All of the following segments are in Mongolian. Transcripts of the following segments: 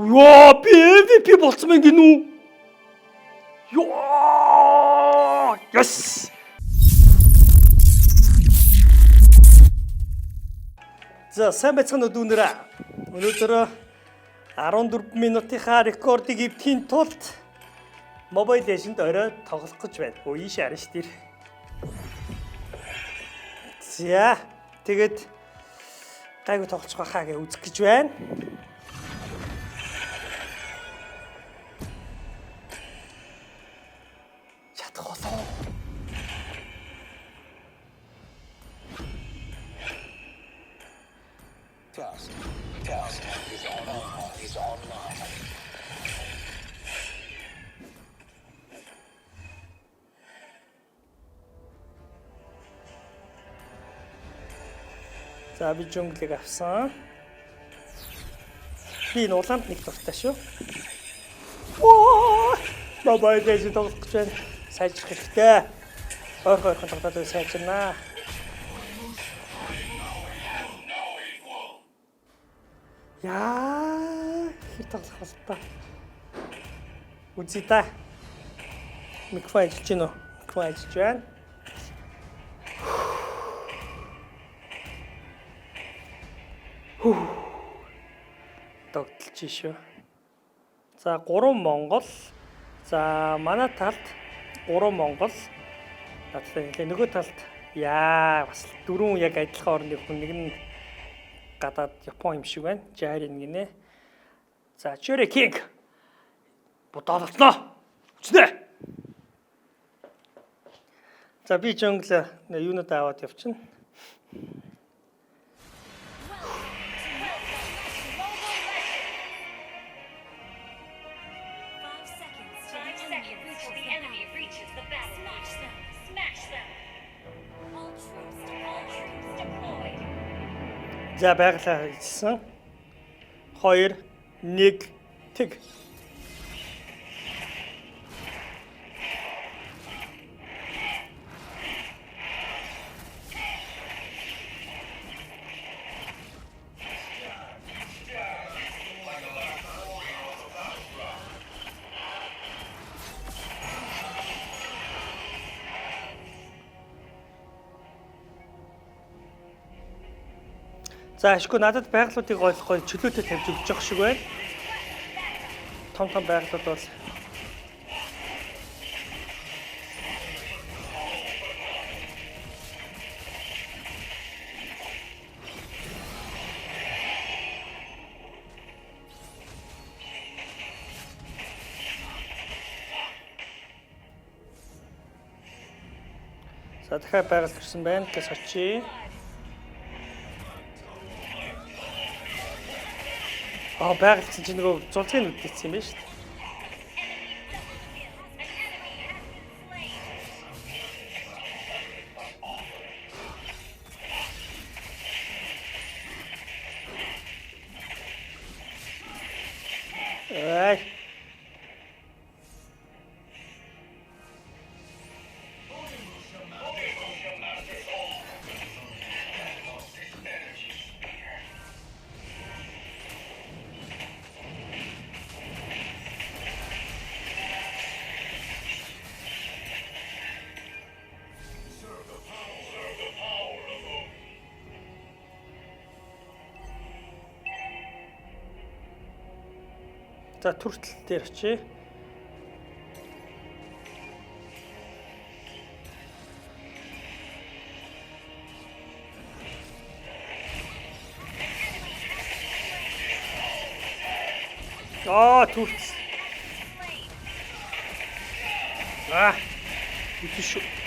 Яа, би MVP болсон мэн гинүү. Яа! Yes! За, сайн байцгаана уу дүүнэрээ. Өнөөдөр 14 минутынхаа рекордыг эвдэхийн тулд Mobile Legends орой тоглох гэж байна. Өө ийш харна ш тэр. За, тэгээд гайгүй тоглож байхаа гэж үзэх гэж байна. Чадах болоо. Task is online. За би жунглыг авсан. Би энэ улаанд нэг дуртай шүү. Оо! Mobile Legends тоглох гэж байна. Сайжрах хэрэгтэй. Ойрхон тоглоод сайжирнаа. Яа, хит тоглох болтой. Үзье та. Микрофон ажиллаж байна уу? Микрофон ажиллаж байна. Тогтолж шүү. За 3 Монгол. За манай талд 3 Монгол. Надтай нөгөө талд яа бас 4 яг адилхан орны хүн нэг нь гадаад Япон юм шиг байна. Жарин гинэ. За Cherry King. Бодоолцноо. Үзнэ. За би жөнгөл юунууд аваад явчихна. За байгалаа хийсэн. 2 1 тэг. За ашгүй надад байгалуудыг ойлгохой чөлөөтэй тавьж өгч явах шиг байна. Том байгалууд бол За дахиад байгаль ирсэн байна. Гэс очие. Байгаль чинь нөгөө зургийн үдээсэн юм байна шүү дээ. Ай. За түртэл дээр очие. Түртэл. Үгүй шүү.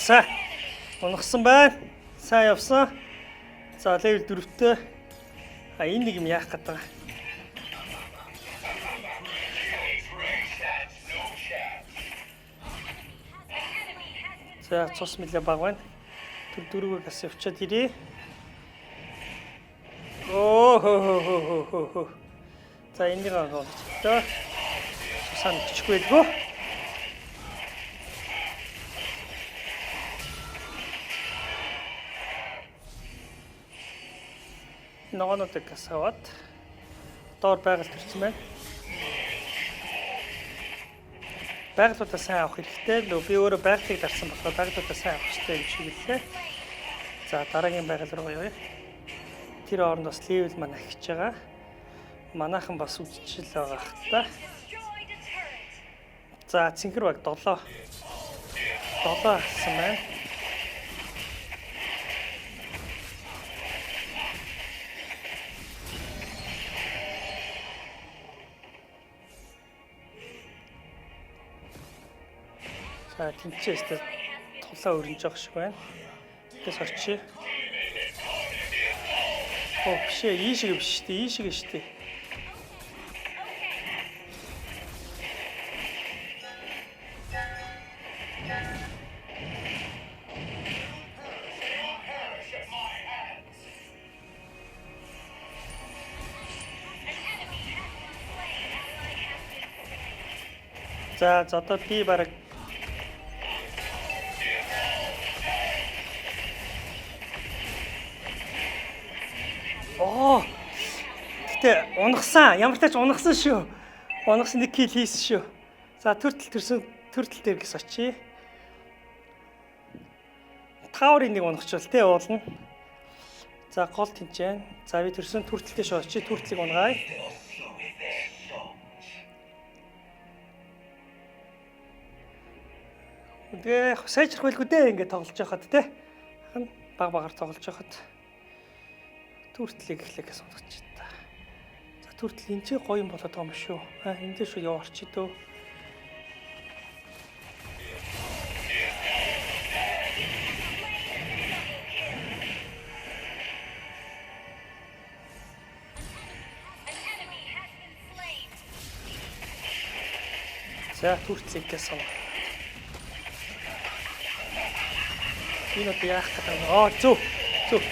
Сайн. Унагсан байна. Сайн явсан. За level 4-тэй. Энэ нэг юм яах гээд байгаа. За цус мэлээ баг байна. Тэр дөрөвөө бас явчаад ирээ. За энийг аваад. За цусаа мэдчихгүй байлгүй. ногоонуудыг гасгаад доор байгаль төрсөн байна. Байгалуудаа сайн авах хэрэгтэй. Би өөрөө байгалыг дарсан болохоор байгалуудаа сайн авах хэрэгтэй юм шиг лээ. За дараагийн байгаль руу явъя. Тэр хооронд бас левел маань ахиж байгаа. Манайхан бас үдчил байгаа хта. За цэнхэр баг 7 авсан байна. За тэнцээстэй тулаа өрнөж байгаа шиг байна. Тэс очие. Биш ээ, ийшиг биш шүү дээ, ийшиг шүү дээ. За одоо би бараг гэтээ унагсан. Ямар ч тач унагсан шүү. Унагсан нэг кил хийсэн шүү. За төртөл дээр гис очие. Таурын нэг унагчвал те уулна. За гол тэнцэн. За би төрсөн төртөлтэй шоо очие. Төртлийг унгая. Тэгээ сайжрах байлгүй дээ ингээд тоглож байхад те. Баг багаар тоглож байхад төртлийг эхлэх гэсэн унагч та. За төртөл энэ ч гоё юм болоод байгаа юм шүү. Энд дээр шүү яваарч идөө. За төртлийг гэсэн. Энэ одоо яах гэдэг вэ? Зүг.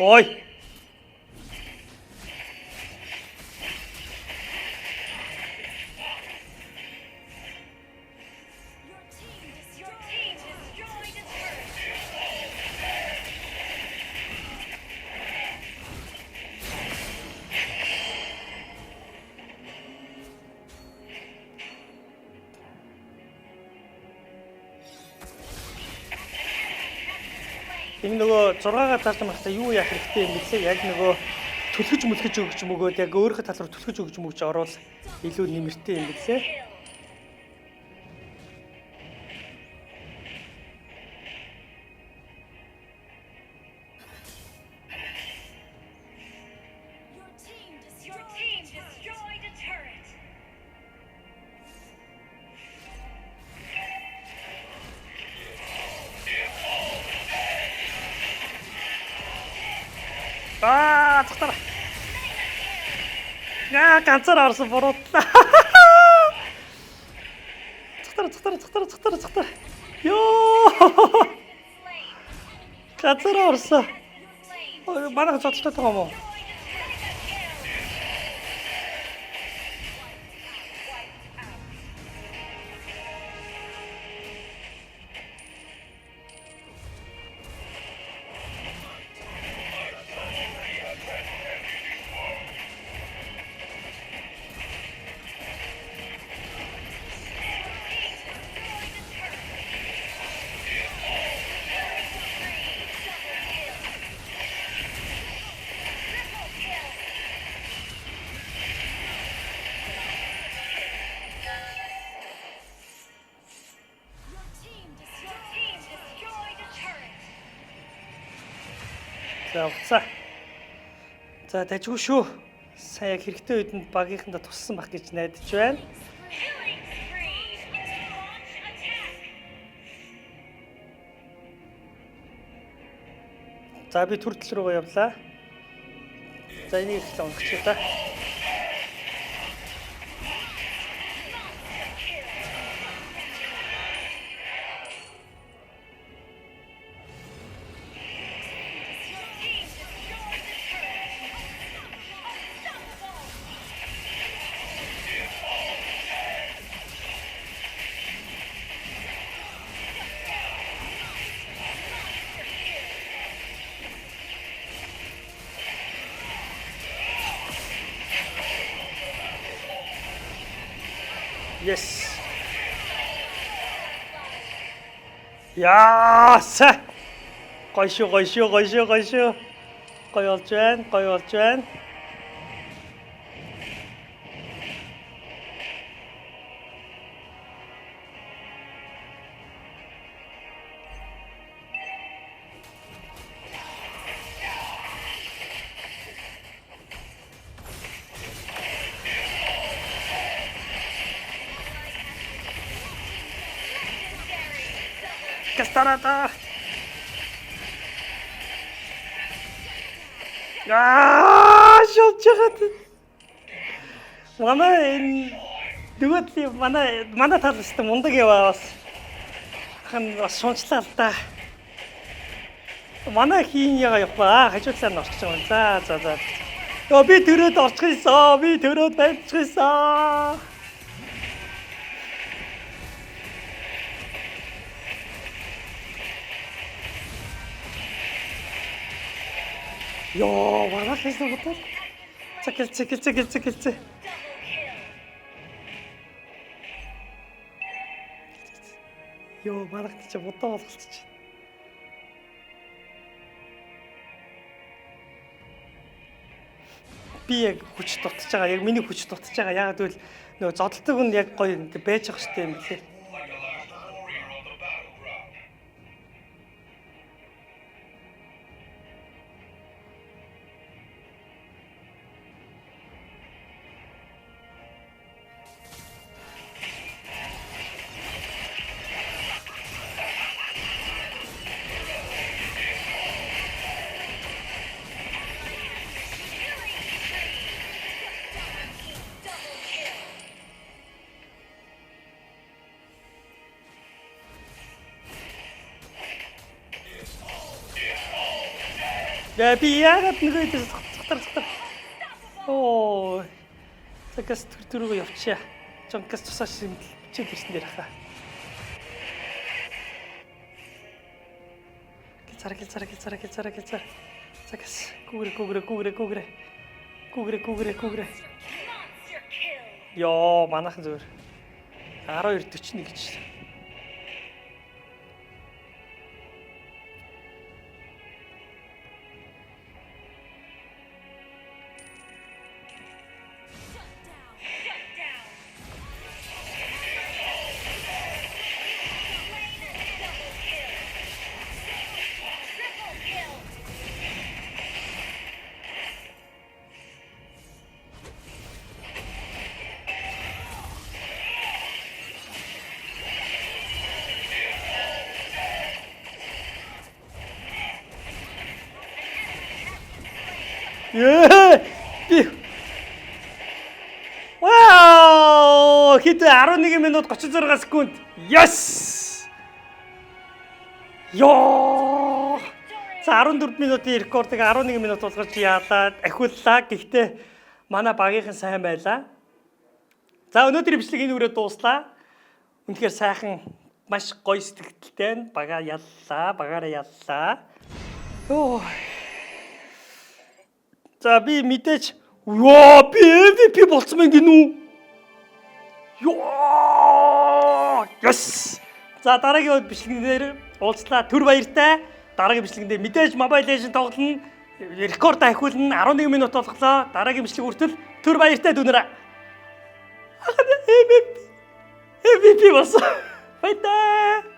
Гой. Энэ нөгөө 6-аар зарж байхдаа юу яах хэрэгтэй юм бэлээ? Яг нөгөө түлхэж мүлхэж өгч мөгөөд яг өөрийнхөө тал руу түлхэж өгч мөгж орвол илүү нэмэртэй юм бэлээ. Цогтор. Ганцаар орсон буруудлаа. Цогтор. Йоо. Ганцаар орсон. Манайх цогцолтой байгаа юм уу? За дажгүй шүү. Сайн яг хэрэгтэй үедэнд багийнхандаа туссан байх гэж найдаж байна. За би төртөл рүү явлаа. За энийг их онгоч та. Yes. Яаса. Гоё шүү. Гоё болж байна. Кастарата. Шилж чагаад. Манай энэ дүүт манай тал систем мундаг яваа бас. Хан бас шунчлаа л да. Манай хийн яга яваа хажуудлаа нь орчих юм. За. Йоо би төрөөд орчих юмсан. Би төрөөд барьчих юмсан. Йоо, манай хийсэн бодвол. Цэгэлцээ. Йоо, манай чи бодоо болголцож байна. Би яг хүч дутж байгаа. Яг миний хүч дутж байгаа. Яг тэгвэл нөгөө зодтолтог нь яг гоё ингэ байж ах штеп юм лээ. Я би яагаад нэг цогтар. Оо. Цагаас төрөө явчихъя. Жонкас тусааш чи гэрсэн дээр хаа. Гизара. Цагаас гүгрэ. Йоо, манайхан зүгээр. 12:41 гэж. Вау! Хэд 11 минут 36 секунд. Yes! Йоо! За 14 минутын рекордыг 11 минут болгож яалаа, ахиуллаа. Гэхдээ манай багийнхан сайн байлаа. За өнөөдрийн бичлэг энэ үрээ дууслаа. Үнэхээр сайхан маш гоё сэтгэлтэй багаараа яллаа. Йоо. За би мэдээж би MVP болсон мэн гинүү. Йоо! Yes! За дараагийн бичлэгнээр уулзлаа. Түр баяртай. Дараагийн бичлэгнээр мэдээж Mobile Legends тоглоно. Рекорд ахиулна. 11 минут болголоо. Дараагийн бичлэг хүртэл түр баяртай дүүнэрээ. MVP болсон. Баяртай.